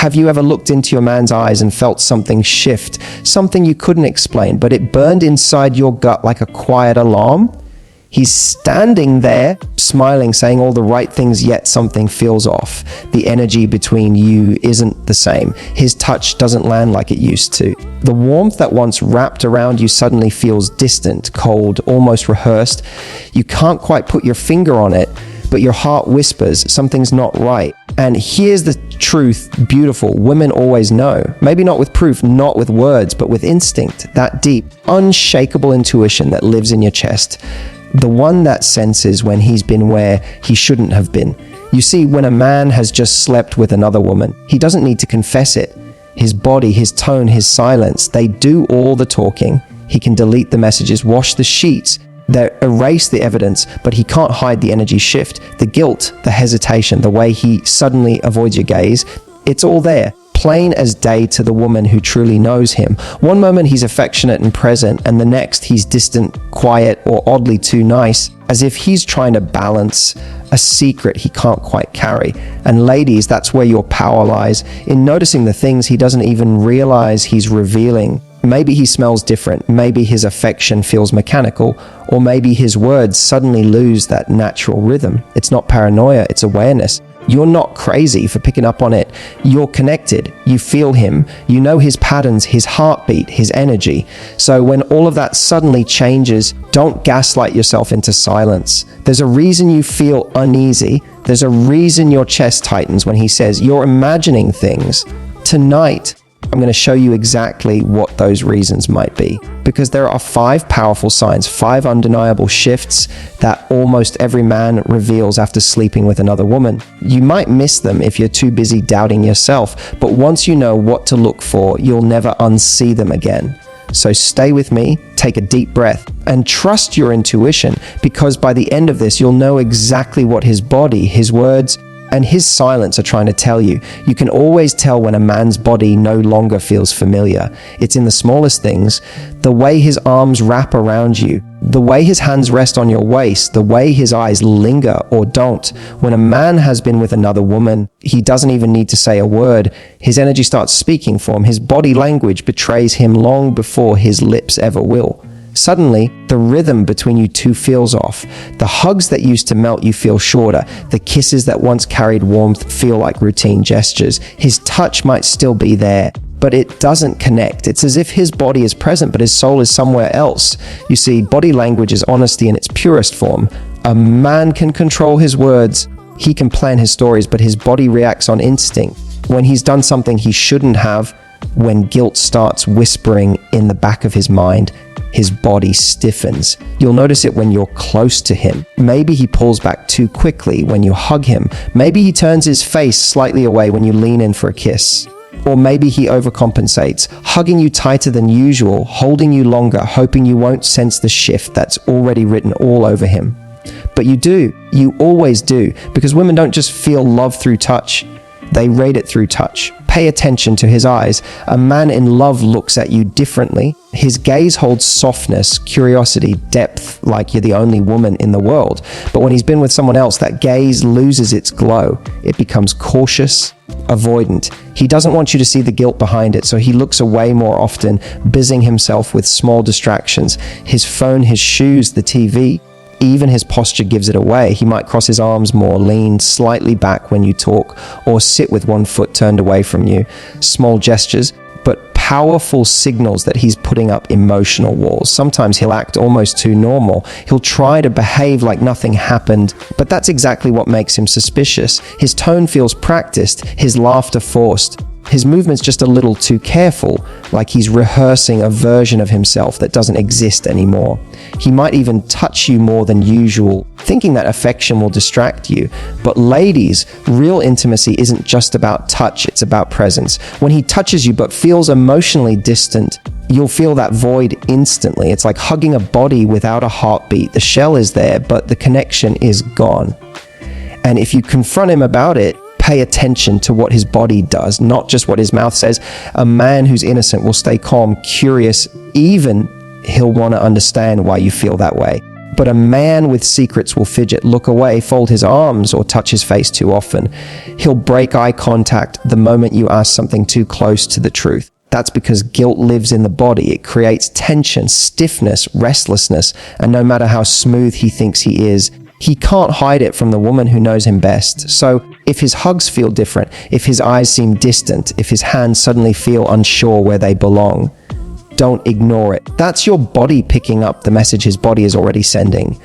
Have you ever looked into your man's eyes and felt something shift, something you couldn't explain, but it burned inside your gut like a quiet alarm? He's standing there, smiling, saying all the right things, yet something feels off. The energy between you isn't the same. His touch doesn't land like it used to. The warmth that once wrapped around you suddenly feels distant, cold, almost rehearsed. You can't quite put your finger on it, but your heart whispers something's not right. And here's the truth, beautiful. Women always know. Maybe not with proof, not with words, but with instinct. That deep, unshakable intuition that lives in your chest. The one that senses when he's been where he shouldn't have been. You see, when a man has just slept with another woman, he doesn't need to confess it. His body, his tone, his silence, they do all the talking. He can delete the messages, wash the sheets, they erase the evidence, but he can't hide the energy shift, the guilt, the hesitation, the way he suddenly avoids your gaze. It's all there, plain as day to the woman who truly knows him. One moment he's affectionate and present, and the next he's distant, quiet, or oddly too nice, as if he's trying to balance a secret he can't quite carry. And ladies, that's where your power lies, in noticing the things he doesn't even realize he's revealing. Maybe he smells different, maybe his affection feels mechanical, or maybe his words suddenly lose that natural rhythm. It's not paranoia, it's awareness. You're not crazy for picking up on it. You're connected. You feel him. You know his patterns, his heartbeat, his energy. So when all of that suddenly changes, don't gaslight yourself into silence. There's a reason you feel uneasy. There's a reason your chest tightens when he says, "You're imagining things." Tonight, I'm going to show you exactly what those reasons might be, because there are 5 powerful signs, 5 undeniable shifts that almost every man reveals after sleeping with another woman. You might miss them if you're too busy doubting yourself, but once you know what to look for, you'll never unsee them again. So stay with me, take a deep breath, and trust your intuition, because by the end of this, you'll know exactly what his body, his words, and his silence are trying to tell you. You can always tell when a man's body no longer feels familiar. It's in the smallest things, the way his arms wrap around you, the way his hands rest on your waist, the way his eyes linger or don't. When a man has been with another woman, he doesn't even need to say a word. His energy starts speaking for him. His body language betrays him long before his lips ever will. Suddenly, the rhythm between you two feels off. The hugs that used to melt you feel shorter. The kisses that once carried warmth feel like routine gestures. His touch might still be there, but it doesn't connect. It's as if his body is present, but his soul is somewhere else. You see, body language is honesty in its purest form. A man can control his words. He can plan his stories, but his body reacts on instinct. When he's done something he shouldn't have, when guilt starts whispering in the back of his mind, his body stiffens. You'll notice it when you're close to him. Maybe he pulls back too quickly when you hug him. Maybe he turns his face slightly away when you lean in for a kiss. Or maybe he overcompensates, hugging you tighter than usual, holding you longer, hoping you won't sense the shift that's already written all over him. But you do. You always do. Because women don't just feel love through touch. They rate it through touch. Pay attention to his eyes. A man in love looks at you differently. His gaze holds softness, curiosity, depth, like you're the only woman in the world. But when he's been with someone else, that gaze loses its glow. It becomes cautious, avoidant. He doesn't want you to see the guilt behind it, so he looks away more often, busying himself with small distractions. His phone, his shoes, the TV. Even his posture gives it away. He might cross his arms more, lean slightly back when you talk, or sit with one foot turned away from you. Small gestures, but powerful signals that he's putting up emotional walls. Sometimes he'll act almost too normal. He'll try to behave like nothing happened, but that's exactly what makes him suspicious. His tone feels practiced, his laughter forced. His movement's just a little too careful, like he's rehearsing a version of himself that doesn't exist anymore. He might even touch you more than usual, thinking that affection will distract you. But ladies, real intimacy isn't just about touch, it's about presence. When he touches you but feels emotionally distant, you'll feel that void instantly. It's like hugging a body without a heartbeat. The shell is there, but the connection is gone. And if you confront him about it, pay attention to what his body does, not just what his mouth says. A man who's innocent will stay calm, curious, even he'll want to understand why you feel that way. But a man with secrets will fidget, look away, fold his arms, or touch his face too often. He'll break eye contact the moment you ask something too close to the truth. That's because guilt lives in the body. It creates tension, stiffness, restlessness, and no matter how smooth he thinks he is, he can't hide it from the woman who knows him best. So if his hugs feel different, if his eyes seem distant, if his hands suddenly feel unsure where they belong, don't ignore it. That's your body picking up the message his body is already sending.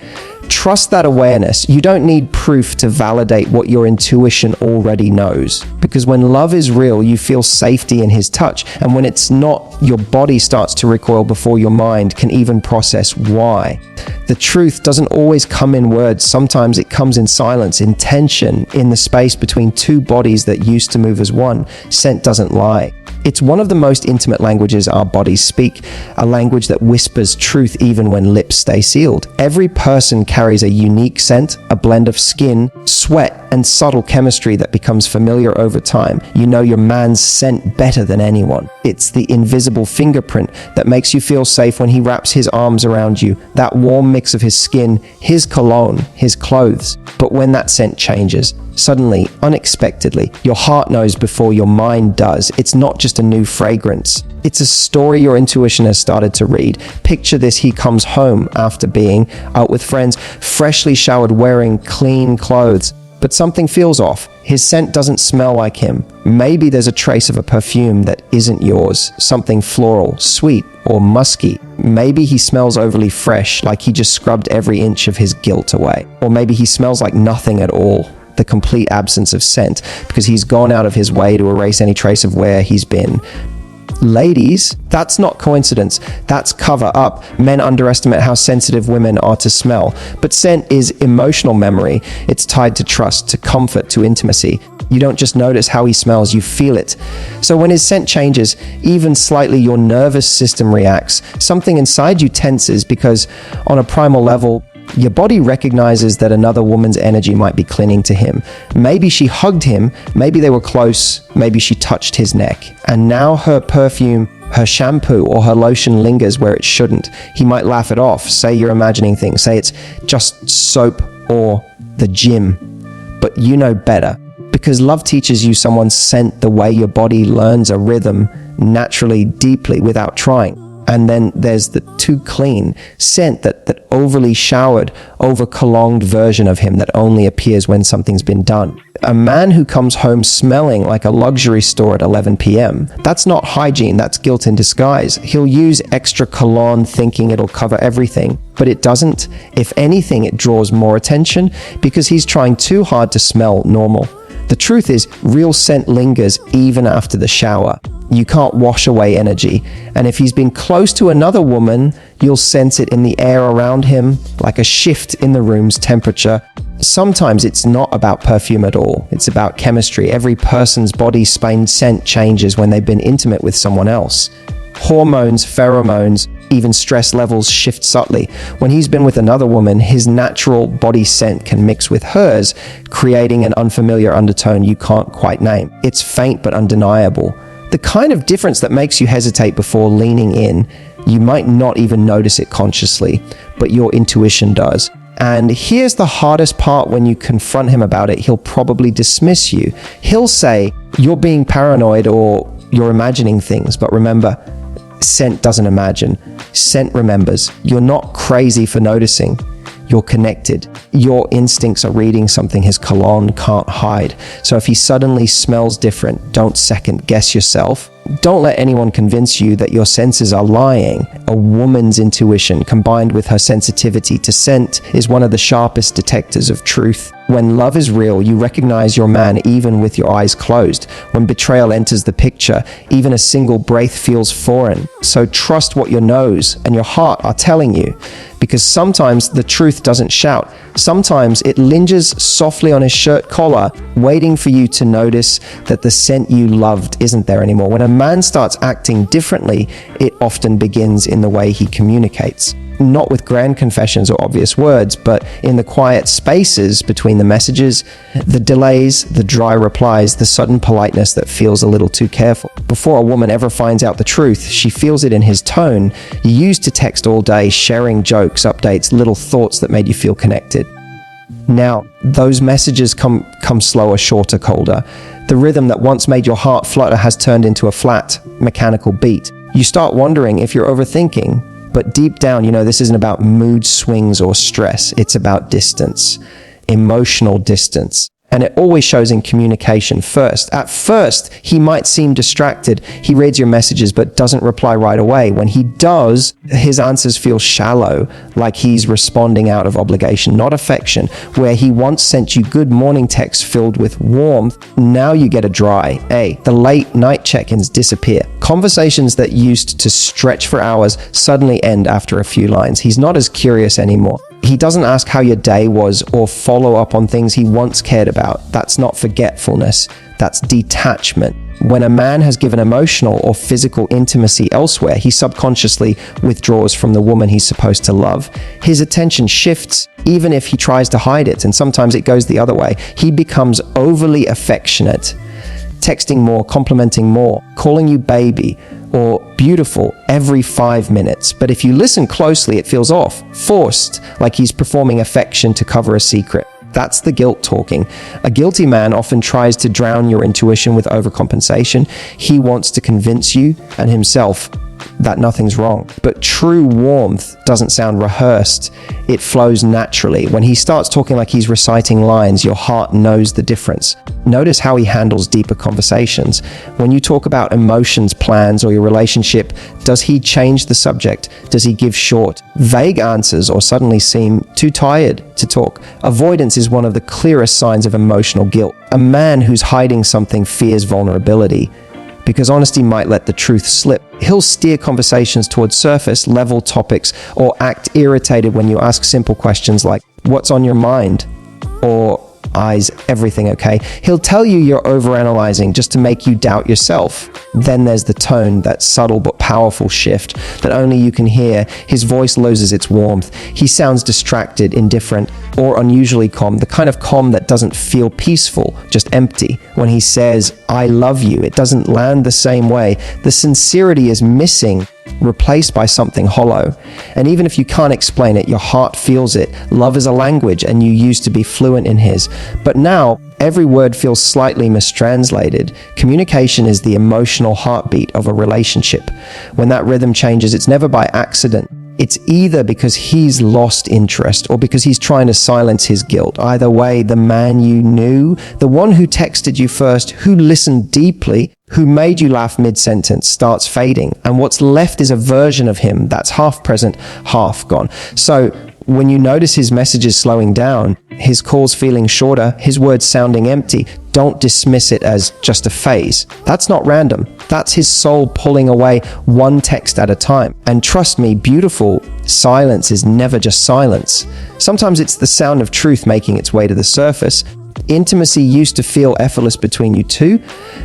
Trust that awareness. You don't need proof to validate what your intuition already knows. Because when love is real, you feel safety in his touch. And when it's not, your body starts to recoil before your mind can even process why. The truth doesn't always come in words. Sometimes it comes in silence, in tension, in the space between two bodies that used to move as one. Scent doesn't lie. It's one of the most intimate languages our bodies speak, a language that whispers truth even when lips stay sealed. Every person carries a unique scent, a blend of skin, sweat, and subtle chemistry that becomes familiar over time. You know your man's scent better than anyone. It's the invisible fingerprint that makes you feel safe when he wraps his arms around you, that warm mix of his skin, his cologne, his clothes. But when that scent changes, suddenly, unexpectedly, your heart knows before your mind does. It's not just a new fragrance. It's a story your intuition has started to read. Picture this: he comes home after being out with friends, freshly showered, wearing clean clothes. But something feels off. His scent doesn't smell like him. Maybe there's a trace of a perfume that isn't yours, something floral, sweet, or musky. Maybe he smells overly fresh, like he just scrubbed every inch of his guilt away. Or maybe he smells like nothing at all, the complete absence of scent, because he's gone out of his way to erase any trace of where he's been. Ladies, that's not coincidence. That's cover up. Men underestimate how sensitive women are to smell. But scent is emotional memory. It's tied to trust, to comfort, to intimacy. You don't just notice how he smells, you feel it. So when his scent changes, even slightly, your nervous system reacts. Something inside you tenses because on a primal level, your body recognizes that another woman's energy might be clinging to him. Maybe she hugged him, maybe they were close, maybe she touched his neck. And now her perfume, her shampoo, or her lotion lingers where it shouldn't. He might laugh it off, say you're imagining things, say it's just soap or the gym. But you know better, because love teaches you someone's scent the way your body learns a rhythm naturally, deeply, without trying. And then there's the too clean scent, that overly showered, over cologned version of him that only appears when something's been done. A man who comes home smelling like a luxury store at 11 p.m., that's not hygiene, that's guilt in disguise. He'll use extra cologne thinking it'll cover everything, but it doesn't. If anything, it draws more attention because he's trying too hard to smell normal. The truth is, real scent lingers even after the shower. You can't wash away energy. And if he's been close to another woman, you'll sense it in the air around him, like a shift in the room's temperature. Sometimes it's not about perfume at all. It's about chemistry. Every person's body scent changes when they've been intimate with someone else. Hormones, pheromones, even stress levels shift subtly. When he's been with another woman, his natural body scent can mix with hers, creating an unfamiliar undertone you can't quite name. It's faint but undeniable. The kind of difference that makes you hesitate before leaning in. You might not even notice it consciously, but your intuition does. And here's the hardest part: when you confront him about it, he'll probably dismiss you. He'll say, "You're being paranoid," or "You're imagining things." But remember, scent doesn't imagine. Scent remembers. You're not crazy for noticing. You're connected. Your instincts are reading something his cologne can't hide. So if he suddenly smells different, don't second guess yourself. Don't let anyone convince you that your senses are lying. A woman's intuition combined with her sensitivity to scent is one of the sharpest detectors of truth. When love is real, you recognize your man even with your eyes closed. When betrayal enters the picture, even a single breath feels foreign. So trust what your nose and your heart are telling you. Because sometimes the truth doesn't shout. Sometimes it lingers softly on his shirt collar, waiting for you to notice that the scent you loved isn't there anymore. When a man starts acting differently, it often begins in the way he communicates. Not with grand confessions or obvious words, but in the quiet spaces between the messages, the delays, the dry replies, the sudden politeness that feels a little too careful. Before a woman ever finds out the truth, she feels it in his tone. You used to text all day, sharing jokes, jokes, updates, little thoughts that made you feel connected. Now, those messages come slower, shorter, colder. The rhythm that once made your heart flutter has turned into a flat, mechanical beat. You start wondering if you're overthinking, but deep down, you know this isn't about mood swings or stress. It's about distance, emotional distance. And it always shows in communication first. At first, he might seem distracted. He reads your messages but doesn't reply right away. When he does, his answers feel shallow, like he's responding out of obligation, not affection. Where he once sent you good morning texts filled with warmth, now you get a dry. The late night check-ins disappear. Conversations that used to stretch for hours suddenly end after a few lines. He's not as curious anymore. He doesn't ask how your day was or follow up on things he once cared about. That's not forgetfulness. That's detachment. When a man has given emotional or physical intimacy elsewhere, he subconsciously withdraws from the woman he's supposed to love. His attention shifts, even if he tries to hide it, and sometimes it goes the other way. He becomes overly affectionate, texting more, complimenting more, calling you baby or beautiful every 5 minutes. But if you listen closely, it feels off, forced, like he's performing affection to cover a secret. That's the guilt talking. A guilty man often tries to drown your intuition with overcompensation. He wants to convince you and himself that nothing's wrong. But true warmth doesn't sound rehearsed. It flows naturally. When he starts talking like he's reciting lines, your heart knows the difference. Notice how he handles deeper conversations. When you talk about emotions, plans, or your relationship, does he change the subject? Does he give short, vague answers or suddenly seem too tired to talk? Avoidance is one of the clearest signs of emotional guilt. A man who's hiding something fears vulnerability, because honesty might let the truth slip. He'll steer conversations towards surface level topics or act irritated when you ask simple questions like, "What's on your mind?" or "Is everything okay?" He'll tell you you're overanalyzing just to make you doubt yourself. Then there's the tone, that subtle but powerful shift that only you can hear. His voice loses its warmth. He sounds distracted, indifferent, or unusually calm, the kind of calm that doesn't feel peaceful, just empty. When he says, "I love you," it doesn't land the same way. The sincerity is missing, replaced by something hollow. And even if you can't explain it, your heart feels it. Love is a language, and you used to be fluent in his. But now, every word feels slightly mistranslated. Communication is the emotional heartbeat of a relationship. When that rhythm changes, it's never by accident. It's either because he's lost interest or because he's trying to silence his guilt. Either way, the man you knew, the one who texted you first, who listened deeply, who made you laugh mid-sentence, starts fading. And what's left is a version of him that's half present, half gone. So when you notice his messages slowing down, his calls feeling shorter, his words sounding empty, don't dismiss it as just a phase. That's not random. That's his soul pulling away one text at a time. And trust me, beautiful silence is never just silence. Sometimes it's the sound of truth making its way to the surface. Intimacy used to feel effortless between you two,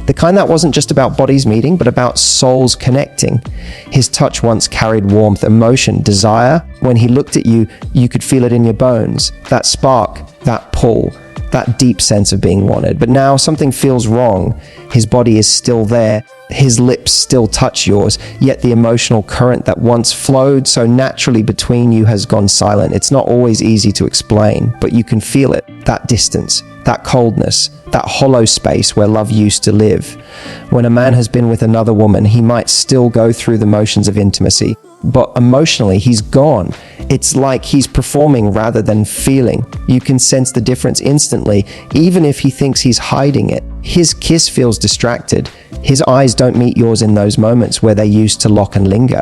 the kind that wasn't just about bodies meeting, but about souls connecting. His touch once carried warmth, emotion, desire. When he looked at you, you could feel it in your bones, that spark, that pull, that deep sense of being wanted. But now something feels wrong. His body is still there. His lips still touch yours, yet the emotional current that once flowed so naturally between you has gone silent. It's not always easy to explain, but you can feel it, that distance, that coldness, that hollow space where love used to live. When a man has been with another woman, he might still go through the motions of intimacy, but emotionally he's gone. It's like he's performing rather than feeling. You can sense the difference instantly, even if he thinks he's hiding it. His kiss feels distracted. His eyes don't meet yours in those moments where they used to lock and linger.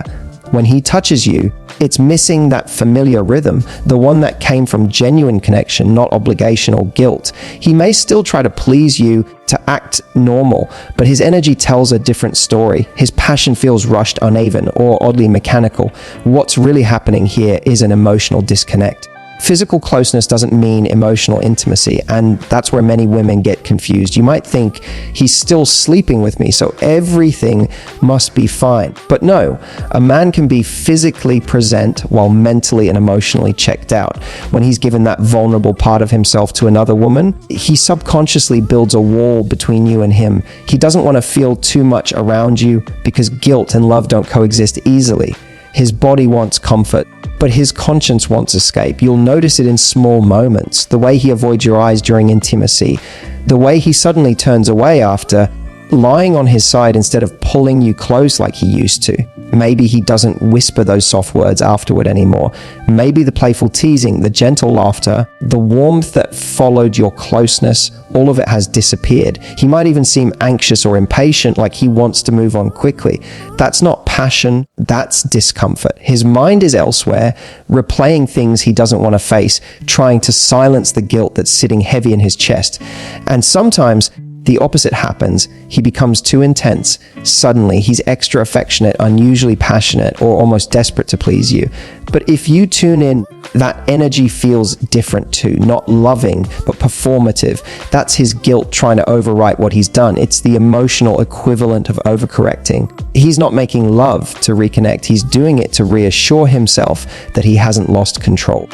When he touches you, it's missing that familiar rhythm, the one that came from genuine connection, not obligation or guilt. He may still try to please you, to act normal, but his energy tells a different story. His passion feels rushed, uneven, or oddly mechanical. What's really happening here is an emotional disconnect. Physical closeness doesn't mean emotional intimacy, and that's where many women get confused. You might think, he's still sleeping with me, so everything must be fine. But no, a man can be physically present while mentally and emotionally checked out. When he's given that vulnerable part of himself to another woman, he subconsciously builds a wall between you and him. He doesn't want to feel too much around you because guilt and love don't coexist easily. His body wants comfort, but his conscience wants escape. You'll notice it in small moments, the way he avoids your eyes during intimacy, the way he suddenly turns away after lying on his side instead of pulling you close like he used to. Maybe he doesn't whisper those soft words afterward anymore. Maybe the playful teasing, the gentle laughter, the warmth that followed your closeness, all of it has disappeared. He might even seem anxious or impatient, like he wants to move on quickly. That's not passion, that's discomfort. His mind is elsewhere, replaying things he doesn't want to face, trying to silence the guilt that's sitting heavy in his chest. And sometimes the opposite happens. He becomes too intense. Suddenly, he's extra affectionate, unusually passionate, or almost desperate to please you. But if you tune in, that energy feels different too, not loving, but performative. That's his guilt trying to overwrite what he's done. It's the emotional equivalent of overcorrecting. He's not making love to reconnect. He's doing it to reassure himself that he hasn't lost control.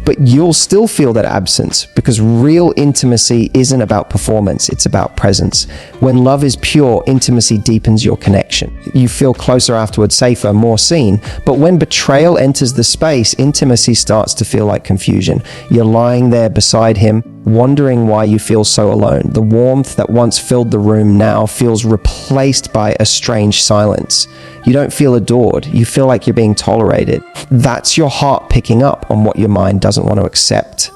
But you'll still feel that absence because real intimacy isn't about performance, it's about presence. When love is pure, intimacy deepens your connection. You feel closer afterwards, safer, more seen. But when betrayal enters the space, intimacy starts to feel like confusion. You're lying there beside him, wondering why you feel so alone. The warmth that once filled the room now feels replaced by a strange silence. You don't feel adored. You feel like you're being tolerated. That's your heart picking up on what your mind doesn't want to accept.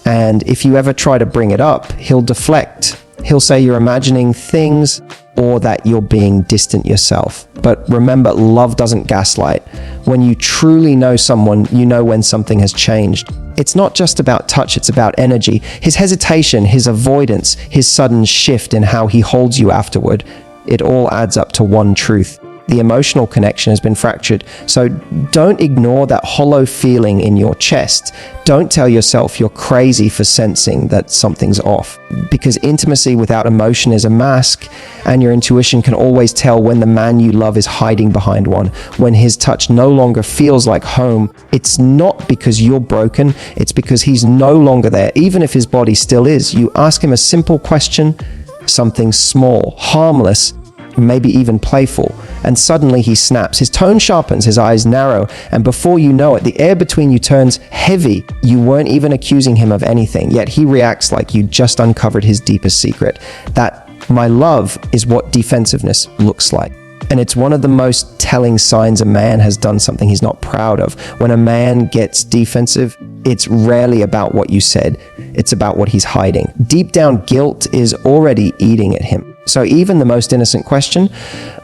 And if you ever try to bring it up, he'll deflect. He'll say you're imagining things or that you're being distant yourself. But remember, love doesn't gaslight. When you truly know someone, you know when something has changed. It's not just about touch, it's about energy. His hesitation, his avoidance, his sudden shift in how he holds you afterward, it all adds up to one truth. The emotional connection has been fractured. So don't ignore that hollow feeling in your chest. Don't tell yourself you're crazy for sensing that something's off. Because intimacy without emotion is a mask, and your intuition can always tell when the man you love is hiding behind one, when his touch no longer feels like home. It's not because you're broken, it's because he's no longer there, even if his body still is. You ask him a simple question, something small, harmless, maybe even playful, and suddenly he snaps. His tone sharpens, his eyes narrow, and before you know it, the air between you turns heavy. You weren't even accusing him of anything, yet he reacts like you just uncovered his deepest secret. That, my love, is what defensiveness looks like. And it's one of the most telling signs a man has done something he's not proud of. When a man gets defensive, it's rarely about what you said. It's about what he's hiding. Deep down, guilt is already eating at him. So even the most innocent question,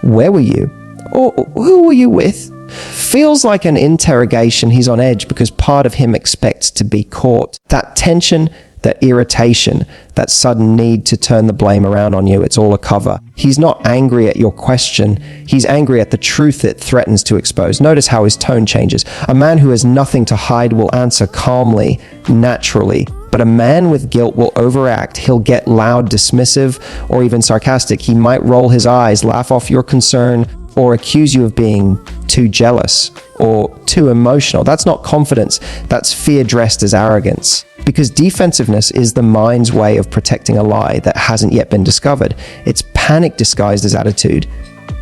where were you? Or who were you with? Feels like an interrogation. He's on edge because part of him expects to be caught. That tension, that irritation, that sudden need to turn the blame around on you, it's all a cover. He's not angry at your question, he's angry at the truth it threatens to expose. Notice how his tone changes. A man who has nothing to hide will answer calmly, naturally. But a man with guilt will overact. He'll get loud, dismissive, or even sarcastic. He might roll his eyes, laugh off your concern, or accuse you of being too jealous or too emotional. That's not confidence. That's fear dressed as arrogance. Because defensiveness is the mind's way of protecting a lie that hasn't yet been discovered. It's panic disguised as attitude.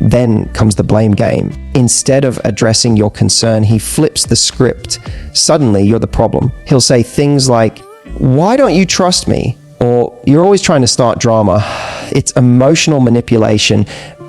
Then comes the blame game. Instead of addressing your concern, he flips the script. Suddenly, you're the problem. He'll say things like, "Why don't you trust me?" Or, "You're always trying to start drama." It's emotional manipulation,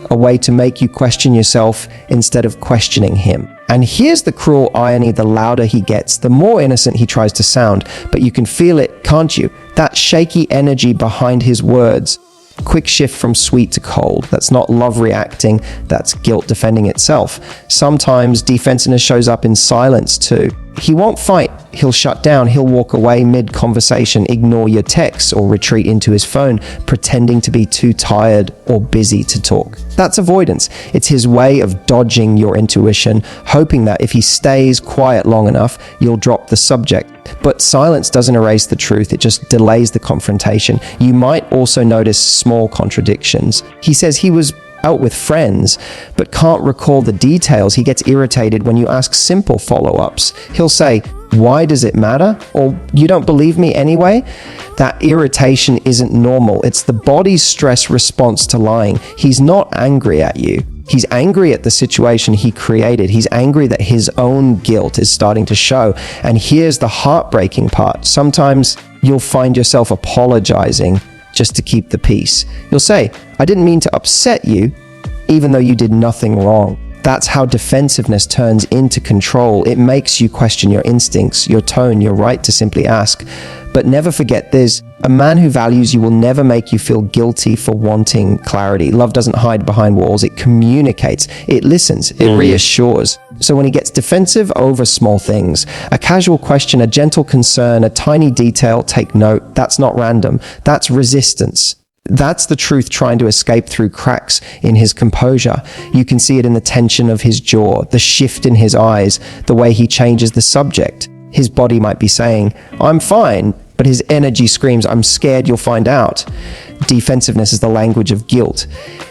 a way to make you question yourself instead of questioning him. And here's the cruel irony: the louder he gets, the more innocent he tries to sound. But you can feel it, can't you? That shaky energy behind his words. Quick shift from sweet to cold. That's not love reacting, that's guilt defending itself. Sometimes defensiveness shows up in silence too. He won't fight, he'll shut down, he'll walk away mid-conversation, ignore your texts, or retreat into his phone, pretending to be too tired or busy to talk. That's avoidance. It's his way of dodging your intuition, hoping that if he stays quiet long enough, you'll drop the subject. But silence doesn't erase the truth, it just delays the confrontation. You might also notice small contradictions. He says he was out with friends, but can't recall the details. He gets irritated when you ask simple follow-ups. He'll say, "Why does it matter?" Or, "You don't believe me anyway?" That irritation isn't normal. It's the body's stress response to lying. He's not angry at you. He's angry at the situation he created. He's angry that his own guilt is starting to show. And here's the heartbreaking part. Sometimes you'll find yourself apologizing just to keep the peace. You'll say, I didn't mean to upset you, even though you did nothing wrong. That's how defensiveness turns into control. It makes you question your instincts, your tone, your right to simply ask. But never forget this, a man who values you will never make you feel guilty for wanting clarity. Love doesn't hide behind walls. It communicates, it listens, it reassures. So when he gets defensive over small things, a casual question, a gentle concern, a tiny detail, take note. That's not random. That's resistance. That's the truth trying to escape through cracks in his composure. You can see it in the tension of his jaw, the shift in his eyes, the way he changes the subject. His body might be saying, I'm fine, but his energy screams, I'm scared you'll find out. Defensiveness is the language of guilt.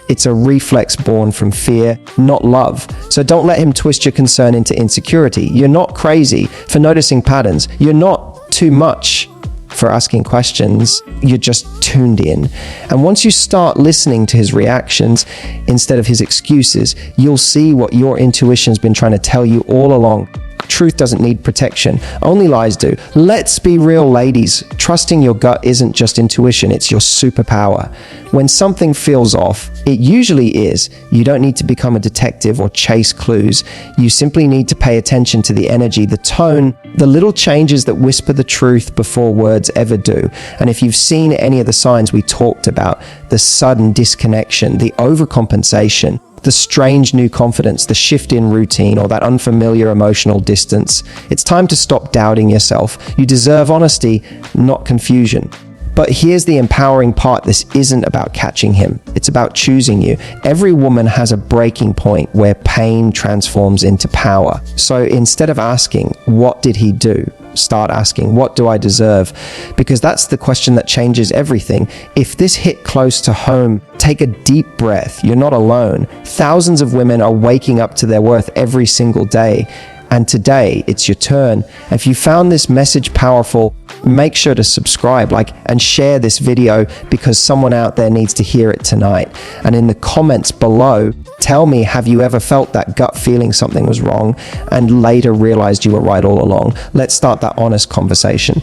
It's a reflex born from fear, not love. So don't let him twist your concern into insecurity. You're not crazy for noticing patterns. You're not too much for asking questions. You're just tuned in. And once you start listening to his reactions instead of his excuses, you'll see what your intuition's been trying to tell you all along. Truth doesn't need protection. Only lies do. Let's be real, ladies. Trusting your gut isn't just intuition, it's your superpower. When something feels off, it usually is. You don't need to become a detective or chase clues. You simply need to pay attention to the energy, the tone, the little changes that whisper the truth before words ever do. And if you've seen any of the signs we talked about, the sudden disconnection, the overcompensation, the strange new confidence, the shift in routine, or that unfamiliar emotional distance, it's time to stop doubting yourself. You deserve honesty, not confusion. But here's the empowering part. This isn't about catching him. It's about choosing you. Every woman has a breaking point where pain transforms into power. So instead of asking, what did he do? Start asking, what do I deserve? Because that's the question that changes everything. If this hit close to home, take a deep breath. You're not alone. Thousands of women are waking up to their worth every single day. And today, it's your turn. If you found this message powerful, make sure to subscribe, and share this video, because someone out there needs to hear it tonight. And in the comments below, tell me, have you ever felt that gut feeling something was wrong and later realized you were right all along? Let's start that honest conversation.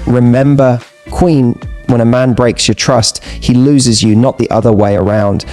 Remember, Queen, when a man breaks your trust, he loses you, not the other way around.